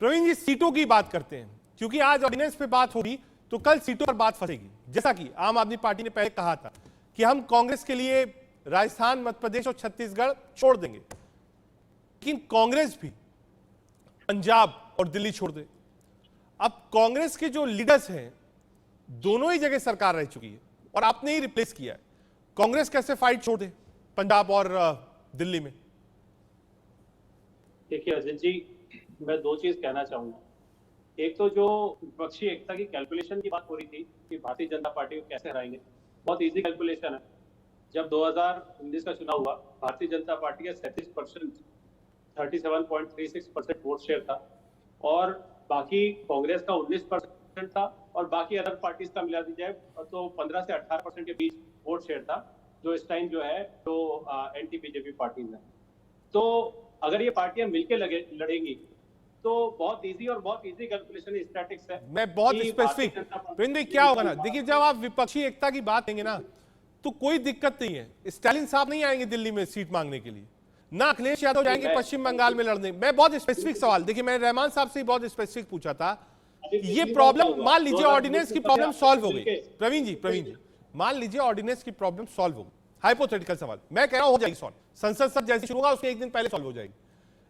प्रवीण जी सीटों की बात करते हैं, क्योंकि आज ऑर्डिनेंस पे बात होगी तो कल सीटों पर बात फंसेगी। जैसा कि आम आदमी पार्टी ने पहले कहा था कि हम कांग्रेस के लिए राजस्थान, मध्य प्रदेश और छत्तीसगढ़ छोड़ देंगे, लेकिन कांग्रेस भी पंजाब और दिल्ली छोड़ दे। अब कांग्रेस के जो लीडर्स हैं दोनों ही जगह सरकार रह चुकी है और आपने ही रिप्लेस किया है, कांग्रेस कैसे फाइट छोड़ दे पंजाब और दिल्ली में? देखिए अजित जी, मैं दो चीज कहना चाहूंगा। एक तो जो विपक्षी एकता की कैलकुलेशन की बात हो रही थी कि भारतीय जनता पार्टी को कैसे हराएंगे, बहुत इजी कैलकुलेशन है। जब 2019 का चुनाव हुआ, भारतीय जनता पार्टी का 37%, 37.36% वोट शेयर था, और बाकी कांग्रेस का 19% था, और बाकी अदर पार्टीज का मिला दी जाए तो 15 से 18% के बीच वोट शेयर था, जो इस टाइम जो है तो एंटी बीजेपी पार्टीज है। तो अगर ये पार्टियां मिलकर लड़ेंगी तो बहुत इजी और बहुत इजी कैलकुलेशन स्टैटिक्स है। मैं बहुत स्पेसिफिक, प्रवीण क्या होगा ना, देखिए जब आप विपक्षी एकता की बात करेंगे ना तो कोई दिक्कत नहीं है। स्टालिन साहब नहीं आएंगे दिल्ली में सीट मांगने के लिए, ना अखिलेश यादव जाएंगे पश्चिम बंगाल में लड़ने। मैं बहुत स्पेसिफिक सवाल, देखिए मैं रहमान साहब से बहुत स्पेसिफिक पूछा था, ये प्रॉब्लम मान लीजिए ऑर्डिनेंस की प्रॉब्लम सॉल्व हो गई, प्रवीण जी मान लीजिए ऑर्डिनेंस की प्रॉब्लम सॉल्व हो गई, हाइपोथेटिकल सवाल, मैं कह रहा हूं हो जाएगी सॉल्व, संसद सत्र जैसे शुरू होगा उसके एक दिन पहले सॉल्व हो जाएगी।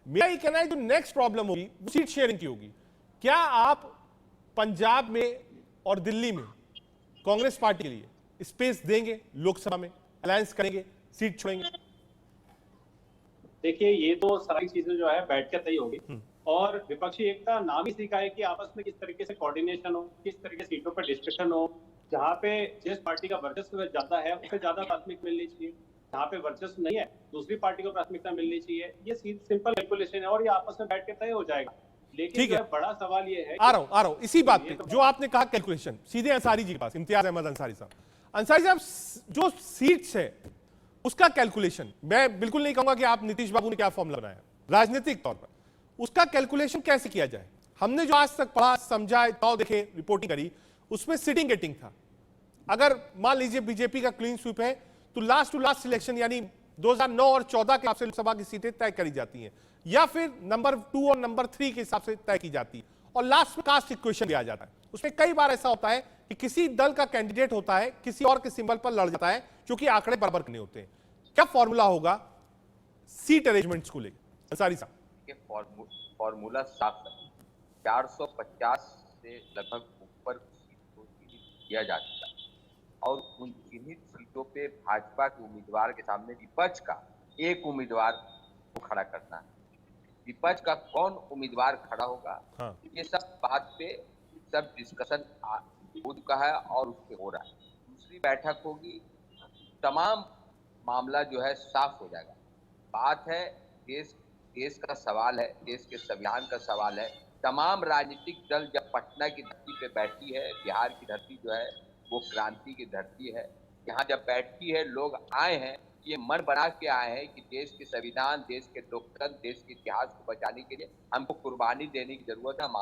मेरा ये कहना है जो नेक्स्ट प्रॉब्लम होगी वो सीट शेयरिंग की होगी। क्या आप पंजाब में और दिल्ली में कांग्रेस पार्टी के लिए स्पेस देंगे, लोकसभा में अलायंस करेंगे, सीट छोड़ेंगे? देखिए ये तो सारी चीजें जो है बैठ के तय होगी, और विपक्षी एकता नाम ही सीखा है कि आपस में किस तरीके से कोऑर्डिनेशन हो, किस तरीके से सीटों पर डिस्कशन हो, जहाँ पे जिस पार्टी का वर्चस्व ज्यादा है उसे ज्यादा प्राथमिकता मिलनी चाहिए, जहाँ पे वर्चस्व नहीं है दूसरी पार्टी को प्राथमिकता मिलनी चाहिए। ये सिंपल कैलकुलेशन है और ये आपस में बैठ के तय हो जाएगा। लेकिन जो बड़ा सवाल ये है, आ रहा हूं इसी बात पे, जो आपने कहा कैलकुलेशन, सीधे अंसारी जी के पास, इम्तियाज अहमद अंसारी साहब। अंसारी साहब, जो सीट्स है उसका कैलकुलेशन, मैं बिल्कुल नहीं कहूंगा कि आप नीतीश बाबू ने क्या फॉर्मूला बनाया, राजनीतिक तौर पर उसका कैलकुलेशन कैसे किया जाए? हमने जो आज तक पढ़ा, समझा, तो देखे, रिपोर्टिंग करी, उसमें सिटिंग गेटिंग था। अगर मान लीजिए बीजेपी का क्लीन स्वीप है तो लास्ट टू लास्ट सिलेक्शन यानी 2009 और 14 के हिसाब से लोकसभा की सीटें तय करी जाती हैं, या फिर नंबर 2 और नंबर 3 के हिसाब से तय की जाती है, और लास्ट में कास्ट इक्वेशन दिया जाता है। उसमें कई बार ऐसा होता है कि किसी दल का कैंडिडेट होता है, किसी और के सिंबल पर लड़ जाता है, क्योंकि आंकड़े बराबर करने होते हैं। क्या फॉर्मूला होगा सीट अरेंजमेंट्स को लेकर? अंसारी साहब के फॉर्मूला साफ है। 450 से लगभग ऊपर सीटों किया जा चुका है और उन चिन्हित सीटों पे भाजपा के उम्मीदवार के सामने विपक्ष का एक उम्मीदवार को खड़ा करना है। विपक्ष का कौन उम्मीदवार खड़ा होगा, हाँ। ये सब बात पे सब डिस्कशन हो चुका है और उस पे हो रहा है। दूसरी बैठक होगी, तमाम मामला जो है साफ हो जाएगा। बात है देश का सवाल है, देश के संविधान का सवाल है। तमाम राजनीतिक दल जब पटना की धरती पे बैठी है, बिहार की धरती जो है वो क्रांति की धरती है, यहाँ जब बैठती है लोग आए हैं, ये मन बना के आए हैं कि देश के संविधान, देश के लोकतंत्र, देश के इतिहास को बचाने के लिए हमको कुर्बानी देने की जरूरत है। हम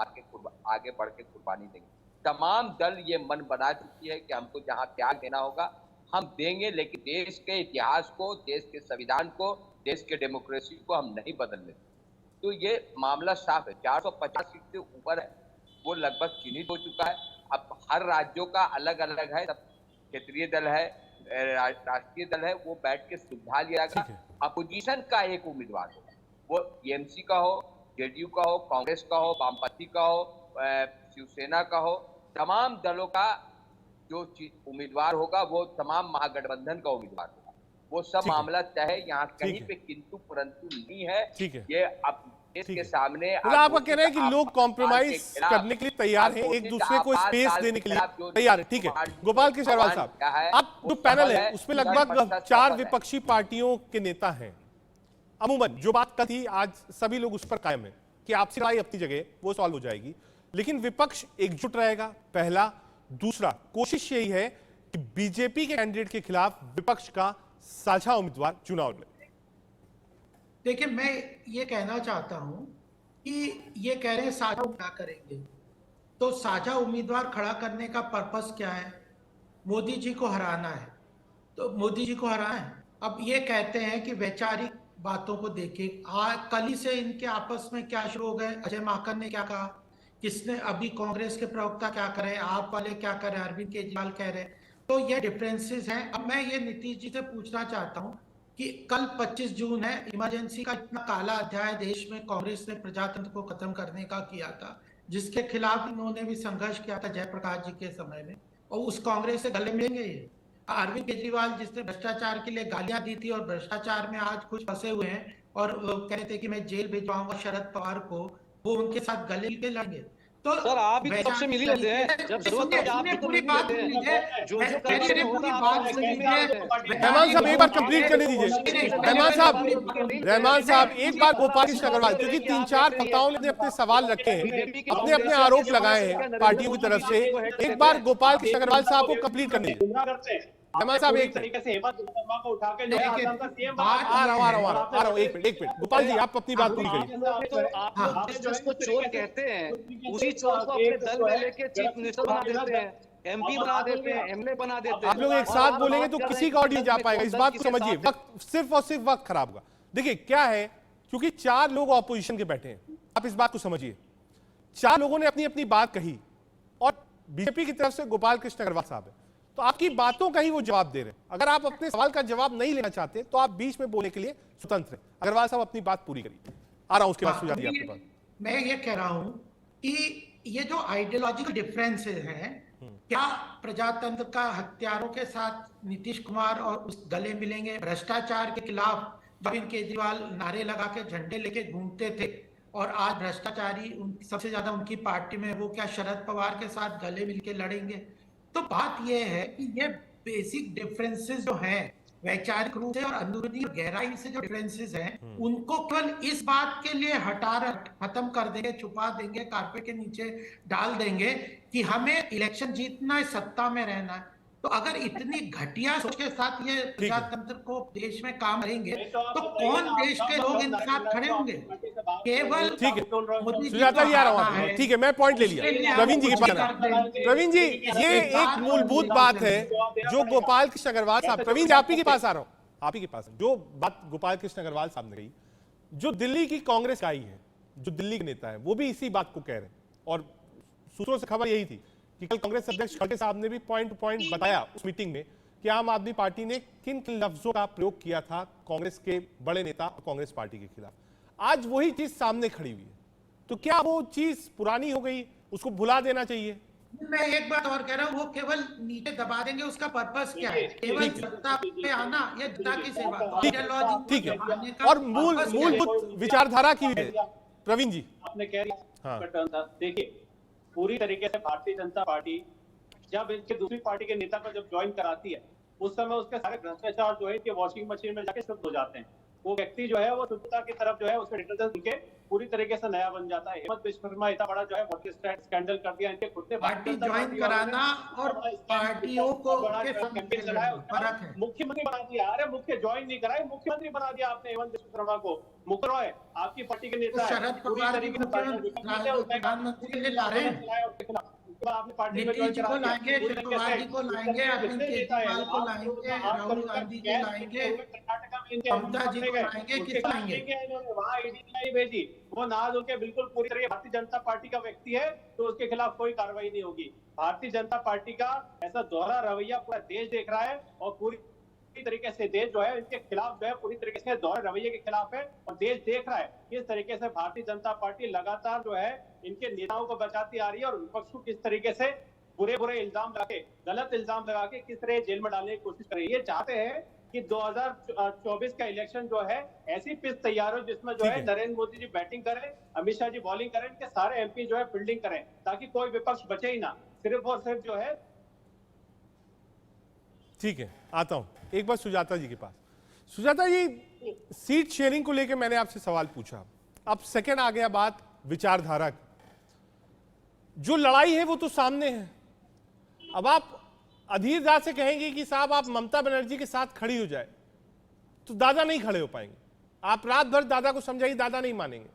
आगे बढ़ के कुर्बानी देंगे। तमाम दल ये मन बना चुकी है कि हमको जहाँ त्याग देना होगा हम देंगे, लेकिन देश के इतिहास को, देश के संविधान को, देश के डेमोक्रेसी को हम नहीं बदलने देंगे। तो ये मामला साफ है। 450 सीट से ऊपर है, वो लगभग चिन्हित हो चुका है। अब हर राज्यों का अलग अलग है, सब क्षेत्रीय दल है, राष्ट्रीय दल है, वो बैठ के सुलझा लिया जाएगा। अपोजिशन का एक उम्मीदवार होगा, वो टीएमसी का हो, जेडीयू का हो, कांग्रेस का हो, वामपंथी का हो, शिवसेना का हो, तमाम दलों का जो उम्मीदवार होगा वो तमाम महागठबंधन का उम्मीदवार होगा। वो सब मामला तय है, यहाँ कहीं पे किंतु परंतु नहीं है। ये अब देश के सामने आपका कहना है कि लोग कॉम्प्रोमाइज करने के लिए तैयार हैं, एक दूसरे को स्पेस देने के लिए तैयार है। ठीक है, गोपाल कृष्ण अग्रवाल साहब, आप जो पैनल है उसमें लगभग 4 विपक्षी पार्टियों के नेता हैं। अमूमन जो बात कही थी आज सभी लोग उस पर कायम है कि आपसी राय अपनी जगह वो सॉल्व हो जाएगी, लेकिन विपक्ष एकजुट रहेगा, पहला। दूसरा, कोशिश यही है कि बीजेपी के कैंडिडेट के खिलाफ विपक्ष का साझा उम्मीदवार चुनाव लड़े। देखिए, मैं ये कहना चाहता हूं कि ये कह रहे हैं साझा क्या करेंगे, तो साझा उम्मीदवार खड़ा करने का पर्पस क्या है? मोदी जी को हराना है, तो मोदी जी को हराना है। अब ये कहते हैं कि वैचारिक बातों को देखें, कल ही से इनके आपस में क्या शुरू हो गए। अजय माकन ने क्या कहा, किसने, अभी कांग्रेस के प्रवक्ता क्या कर रहे हैं, आप वाले क्या कर रहे हैं, अरविंद केजरीवाल कह रहे हैं। तो ये डिफरेंसेस हैं। अब मैं ये नीतीश जी से पूछना चाहता हूं कि कल 25 जून है, इमरजेंसी का इतना काला अध्याय देश में कांग्रेस ने प्रजातंत्र को खत्म करने का किया था, जिसके खिलाफ इन्होंने भी संघर्ष किया था जयप्रकाश जी के समय में, और उस कांग्रेस से गले मिलेंगे ये। अरविंद केजरीवाल जिसने भ्रष्टाचार के लिए गालियां दी थी और भ्रष्टाचार में आज कुछ फंसे हुए हैं और कह रहे थे कि मैं जेल भिजवाऊंगा शरद पवार को, वो उनके साथ गले मिलके लड़ेंगे। तो सर आप भी तो सबसे मिल ही लेते हैं, जब जरूरत है आप भी तो मिल लेते हैं। जो रहमान साहब एक बार कंप्लीट करने दीजिए। रहमान साहब एक बार गोपाल कृष्ण अग्रवाल, क्योंकि 3-4 वक्ताओं ने अपने सवाल रखे हैं, अपने आरोप लगाए हैं पार्टियों की तरफ से। एक बार गोपाल कृष्ण अग्रवाल साहब को कंप्लीट करने दीजिए। रहमान साहब एक तरीके से हेमंत शर्मा को उठा के आ रहा हूं, एक मिनट गोपाल जी, आप अपनी बात पूरी करिए। आप जिसको चोर कहते हैं उसी चोर को अपने दल में लेके चीफ मिनिस्टर बना देते हैं, एमपी बना देते हैं, एमएलए बना देते हैं। आप लोग एक साथ बोलेंगे तो किसी का ऑडियंस जा पाएगा, इस बात को समझिए। वक्त सिर्फ और सिर्फ वक्त खराब होगा। देखिए क्या है, क्योंकि 4 लोग ऑपोजिशन के बैठे हैं, आप इस बात को समझिए। 4 लोगों ने अपनी अपनी बात कही और बीजेपी की तरफ से गोपाल कृष्ण अग्रवाल साहब है, तो आपकी बातों का ही वो जवाब दे रहे हैं। अगर आप अपने सवाल का जवाब नहीं लेना चाहते तो आप बीच में बोलने के लिए स्वतंत्र हैं। अग्रवाल साहब अपनी बात पूरी करिए, आ रहा हूं उसके बाद सुझाव दिया आपके पास। मैं ये कह रहा हूं कि ये जो आइडियोलॉजिकल डिफरेंसेस हैं, क्या प्रजातंत्र का हत्यारों के साथ नीतीश कुमार और उस गले मिलेंगे? भ्रष्टाचार के खिलाफ जब इन केजरीवाल नारे लगा के झंडे लेके घूमते थे और आज भ्रष्टाचारी सबसे ज्यादा उनकी पार्टी में, वो क्या शरद पवार के साथ गले मिलके लड़ेंगे? तो बात यह है कि ये बेसिक डिफरेंसेस जो हैं, वैचारिक रूप से और अंदरूनी गहराई से जो डिफरेंसेस हैं, उनको केवल इस बात के लिए खत्म कर देंगे, छुपा देंगे, कारपेट के नीचे डाल देंगे कि हमें इलेक्शन जीतना है, सत्ता में रहना है। तो अगर इतनी घटिया सोच के साथ ये प्रजातंत्र को देश में काम करेंगे तो कौन देश के लोग इनके साथ खड़े होंगे? केवल ठीक है, सुजाता जी आ रहा हूं। ठीक है, मैं पॉइंट ले लिया। प्रवीण जी के पास, प्रवीण जी ये एक मूलभूत बात है जो गोपाल कृष्ण अग्रवाल साहब, प्रवीण जी आप ही के पास आ रहा हूं, आप ही के पास जो बात गोपाल कृष्ण अग्रवाल साहब ने कही, जो दिल्ली की कांग्रेस आई है, जो दिल्ली के नेता है, वो भी इसी बात को कह रहे हैं। और सूत्रों से खबर यही थी कि कल कांग्रेस अध्यक्ष खड़गे साहब ने भी पॉइंट टू पॉइंट बताया उस मीटिंग में कि आम आदमी पार्टी ने किन किन लफ्जों का प्रयोग किया था कांग्रेस के बड़े नेता और कांग्रेस पार्टी के खिलाफ। आज वही चीज सामने खड़ी हुई है, तो क्या वो चीज पुरानी हो गई, उसको भुला देना चाहिए? मैं एक बात और कह रहा हूँ, वो केवल नीचे दबा देंगे, उसका पर्पस क्या है? केवल सत्ता पे आना या जनता की सेवा? ठीक है, और मूलभूत विचारधारा की है। प्रवीण जी आपने कह हाँ। देखिए, पूरी तरीके से भारतीय जनता पार्टी जब इनके दूसरी पार्टी के नेता को जब ज्वाइन कराती है, उस समय उसके सारे भ्रष्टाचार जो है इनके वॉशिंग मशीन में जाके शुद्ध हो जाते हैं। वो व्यक्ति जो है वो शुद्धता की तरफ जो है उसके डिटर्जेंट के पूरी तरीके से नया बन जाता है। हेमंत बिश्व शर्मा इतना बड़ा जो है स्कैंडल कर दिया इनके खुद ने। पार्टी ज्वाइन कराना और पार्टियों को फर्क है। मुख्यमंत्री बना दिया, अरे मुख्य ज्वाइन नहीं कराए, मुख्यमंत्री बना दिया आपने हेमंत बिश्व शर्मा को। मुकुल रॉय आपकी पार्टी के नेता है, शरद पवार प्रधानमंत्री के ला रहे हैं, नीतीश जी को लाएंगे, पवार जी को लाएंगे, अरविंद केजरीवाल को लाएंगे, राहुल गांधी को लाएंगे, ममता जी को लाएंगे, किस लाएंगे? वहाँ ईडी नहीं भेजी, वो नाज होकर बिल्कुल पूरी तरह भारतीय जनता पार्टी का व्यक्ति है तो उसके खिलाफ कोई कार्रवाई नहीं होगी। भारतीय जनता पार्टी का ऐसा दोहरा रवैया पूरा देश देख रहा है और पूरी तरीके से देश जो है इनके खिलाफ जो है पूरी तरीके से दोहरे रवैये के खिलाफ है और देश देख रहा है किस तरीके से भारतीय जनता पार्टी लगातार जो है इनके नेताओं को बचाती आ रही है और विपक्ष को किस तरीके से बुरे इल्जाम लगा के, गलत इल्जाम लगा के किस तरह जेल में डालने की कोशिश कर रही है। ये चाहते हैं कि 2024 का इलेक्शन जो है ऐसी पिच तैयार हो जिसमें जो है नरेंद्र मोदी जी बैटिंग करें, अमित शाह जी बॉलिंग करें, इनके सारे एमपी जो है फील्डिंग करें ताकि कोई विपक्ष बचे ही ना, सिर्फ और सिर्फ जो है। ठीक है, आता हूं एक बार सुजाता जी के पास। सुजाता जी, सीट शेयरिंग को लेकर मैंने आपसे सवाल पूछा, अब सेकंड आ गया बात विचारधारा की। जो लड़ाई है वो तो सामने है। अब आप अधीरदास से कहेंगे कि साहब आप ममता बनर्जी के साथ खड़ी हो जाए, तो दादा नहीं खड़े हो पाएंगे। आप रात भर दादा को समझाइए, दादा नहीं मानेंगे,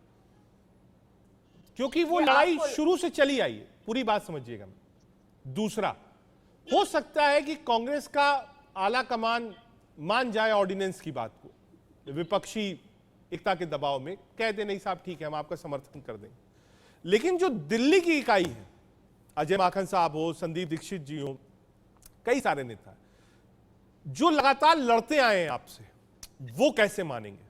क्योंकि वो लड़ाई शुरू से चली आई है। पूरी बात समझिएगा। दूसरा, हो सकता है कि कांग्रेस का आला कमान मान जाए ऑर्डिनेंस की बात को, विपक्षी एकता के दबाव में कह दे नहीं साहब ठीक है हम आपका समर्थन कर देंगे, लेकिन जो दिल्ली की इकाई है, अजय माखन साहब हो, संदीप दीक्षित जी हो, कई सारे नेता जो लगातार लड़ते आए हैं आपसे, वो कैसे मानेंगे?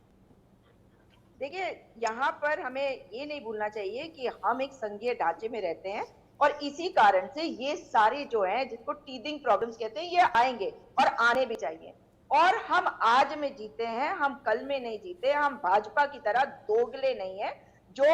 देखिए, यहाँ पर हमें ये नहीं भूलना चाहिए कि हम एक संघीय ढांचे में रहते हैं और इसी कारण से ये सारे जो हैं जिसको टीथिंग प्रॉब्लम्स कहते हैं ये आएंगे और आने भी चाहिए। और हम आज में जीते हैं, हम कल में नहीं जीते। हम भाजपा की तरह दोगले नहीं है जो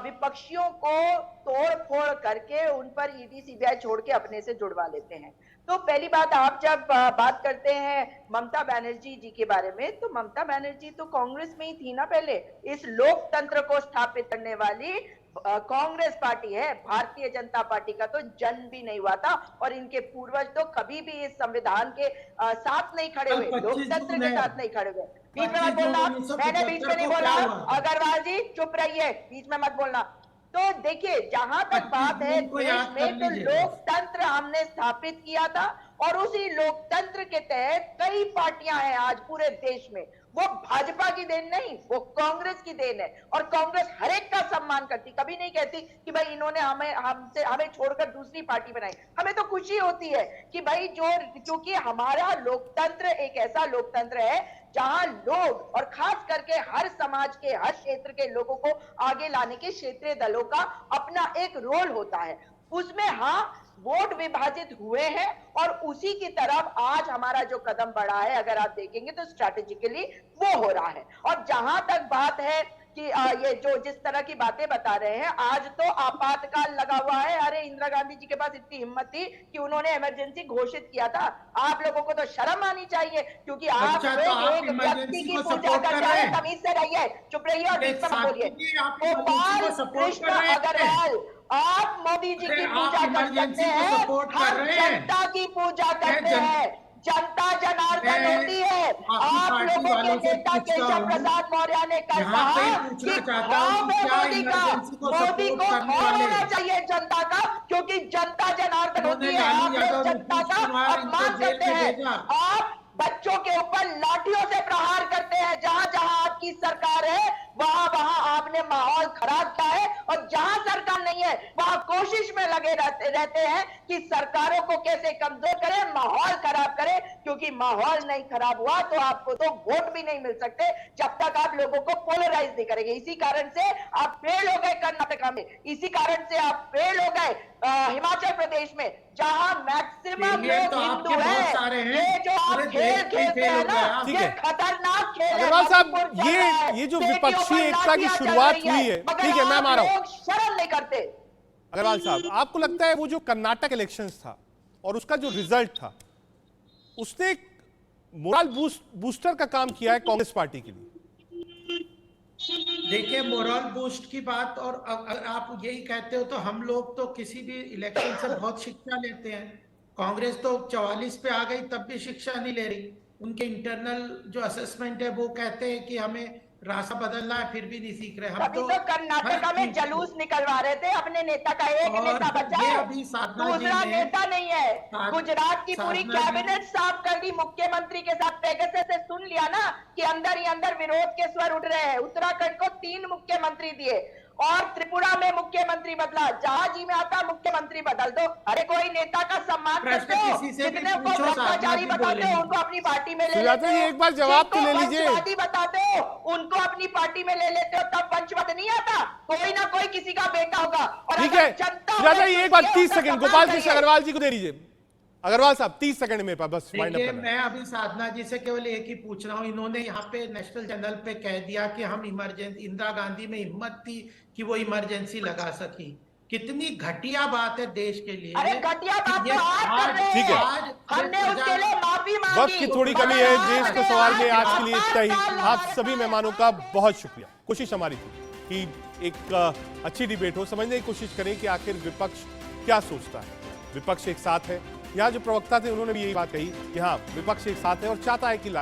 विपक्षियों को तोड़ फोड़ करके उन पर ईडी सीबीआई छोड़ के अपने से जुड़वा लेते हैं। तो पहली बात, आप जब बात करते हैं ममता बनर्जी जी के बारे में, तो ममता बनर्जी तो कांग्रेस में ही थी ना पहले। इस लोकतंत्र को स्थापित करने वाली कांग्रेस पार्टी है। भारतीय जनता पार्टी का तो जन्म भी नहीं हुआ था और इनके पूर्वज तो कभी भी इस संविधान के साथ नहीं खड़े हुए, लोकतंत्र के साथ नहीं खड़े हुए। बीच में मत बोलना, मैंने बीच में नहीं बोला। अग्रवाल जी चुप रहिए, बीच में मत बोलना। तो देखिए, जहां तक बात है देश में, तो लोकतंत्र हमने स्थापित किया था और उसी लोकतंत्र के तहत कई पार्टियां हैं आज पूरे देश में। वो भाजपा की देन नहीं, वो कांग्रेस की देन है और कांग्रेस हर एक का सम्मान करती, कभी नहीं कहती कि भाई इन्होंने हमें छोड़कर दूसरी पार्टी बनाई। हमें तो खुशी होती है कि भाई क्योंकि हमारा लोकतंत्र एक ऐसा लोकतंत्र है जहां लोग और खास करके हर समाज के हर क्षेत्र के लोगों को आगे लाने के क्षेत्रीय दलों का अपना एक रोल होता है। उसमें हाँ, वोट विभाजित हुए हैं और उसी की तरफ आज हमारा जो कदम बढ़ा है, अगर आप देखेंगे तो स्ट्रैटेजिकली वो हो रहा है। और जहां तक बात है कि ये जो जिस तरह की बातें बता रहे हैं, आज तो आपातकाल लगा हुआ है। अरे इंदिरा गांधी जी के पास इतनी हिम्मत थी कि उन्होंने इमरजेंसी घोषित किया था। आप लोगों को तो शर्म आनी चाहिए, क्योंकि आप लोग एक व्यक्ति की पूजा कर रहे हैं। तमीज से रहिए, चुप रहिए और बीच में बोलिए। गोपाल कृष्ण अग्रवाल, आप मोदी जी की पूजा कर सकते हैं, हम जनता की पूजा करते हैं। जनता जनार्दन होती है। आप लोगों के नेता केशव प्रसाद मौर्य ने कल कहा कि गांव में मोदी को खौफ होना चाहिए जनता का, क्योंकि जनता जनार्दन होती है। आप लोग जनता का अपमान करते हैं, आप बच्चों के ऊपर लाठियों से प्रहार करते हैं। जहां जहां आपकी सरकार है वहां आपने माहौल खराब किया है, और जहां सरकार नहीं है वहां कोशिश में लगे रहते हैं कि सरकारों को कैसे कमजोर करें, माहौल खराब करें, क्योंकि माहौल नहीं खराब हुआ तो आपको तो वोट भी नहीं मिल सकते जब तक आप लोगों को पोलराइज नहीं करेंगे। इसी कारण से आप फेल हो गए कर्नाटका में, इसी कारण से आप फेल हो गए हिमाचल प्रदेश में, जहां मैक्सिमम लोग हिंदू हैं। ये जो आप खेल खेलते हैं ना, ये खतरनाक खेल है। अग्रवाल साहब, ये जो विपक्षी एकता की शुरुआत हुई है, ठीक है, मैं आ रहा हूं, शर्म नहीं करते। अग्रवाल साहब, आपको लगता है वो जो कर्नाटक इलेक्शंस था और उसका जो रिजल्ट था, उसने एक मोरल बूस्टर का काम किया है कांग्रेस पार्टी के लिए? देखिए, मोरल बूस्ट की बात, और अगर आप यही कहते हो तो हम लोग तो किसी भी इलेक्शन से बहुत शिक्षा लेते हैं। कांग्रेस तो 44 पे आ गई तब भी शिक्षा नहीं ले रही। उनके इंटरनल जो असेसमेंट है वो कहते हैं कि हमें रास्ता बदलना है, फिर भी नहीं सीख रहे। हम तो कर्नाटका में जलूस निकलवा रहे थे अपने नेता का, एक नेता बचा है, दूसरा नेता नहीं है। गुजरात की पूरी कैबिनेट साफ कर दी, मुख्यमंत्री के साथ पेगासस से सुन लिया ना कि अंदर ही अंदर विरोध के स्वर उठ रहे हैं। उत्तराखंड को 3 मुख्यमंत्री दिए और त्रिपुरा में मुख्यमंत्री बदला, जहां जी में आता मुख्यमंत्री बदल दो। अरे कोई नेता का सम्मान करते हो, जितने को भ्रष्टाचारी बताते हो उनको अपनी पार्टी में ले लेते हो, एक बार जवाब तो ले लीजिए। बताते हो उनको अपनी पार्टी में ले लेते हो, तब पंचवत नहीं आता। कोई ना कोई किसी का बेटा होगा। और ठीक है, एक बार 30 सेकंड गोपाल कृष्ण अग्रवाल जी को दे दीजिए। अग्रवाल साहब 30 सेकंड में बस वाइंड अप करना है। मैं अभी साधना जी से केवल एक ही पूछ रहा हूँ, इन्होंने यहाँ पे नेशनल चैनल पे कह दिया कि हम इमरजेंसी, इंदिरा गांधी में हिम्मत थी कि वो इमरजेंसी लगा सकी। कितनी घटिया बात है देश के लिए। अरे घटिया बात तो आप कर रहे हैं। ठीक है, हमने उसके लिए माफी मांगी। वक्त की थोड़ी कमी है, देश के सवाल में आज के लिए इतना ही। आप सभी मेहमानों का बहुत शुक्रिया। कोशिश हमारी थी कि एक अच्छी डिबेट हो, समझने की कोशिश करें कि आखिर विपक्ष क्या सोचता है। विपक्ष एक साथ है, यहाँ जो प्रवक्ता थे उन्होंने भी यही बात कही कि हाँ, विपक्ष एक साथ है और चाहता है कि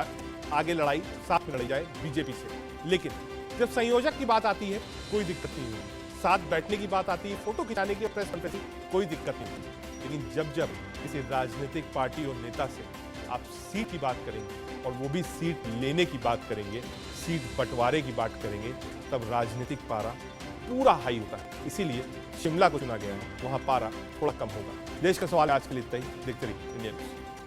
आगे लड़ाई साथ में लड़ी जाए बीजेपी से। लेकिन जब संयोजक की बात आती है कोई दिक्कत नहीं है, साथ बैठने की बात आती है, फोटो खिंचाने की, प्रेस कॉन्फ्रेंस की, कोई दिक्कत नहीं है। लेकिन जब किसी राजनीतिक पार्टी और नेता से आप सीट की बात करेंगे और वो भी सीट लेने की बात करेंगे, सीट बंटवारे की बात करेंगे, तब राजनीतिक पारा पूरा हाई होता है। इसीलिए शिमला को चुना गया है, वहां पारा थोड़ा कम होगा। देश का सवाल आज के लिए इतना ही। देखते रहिए इंडिया न्यूज़।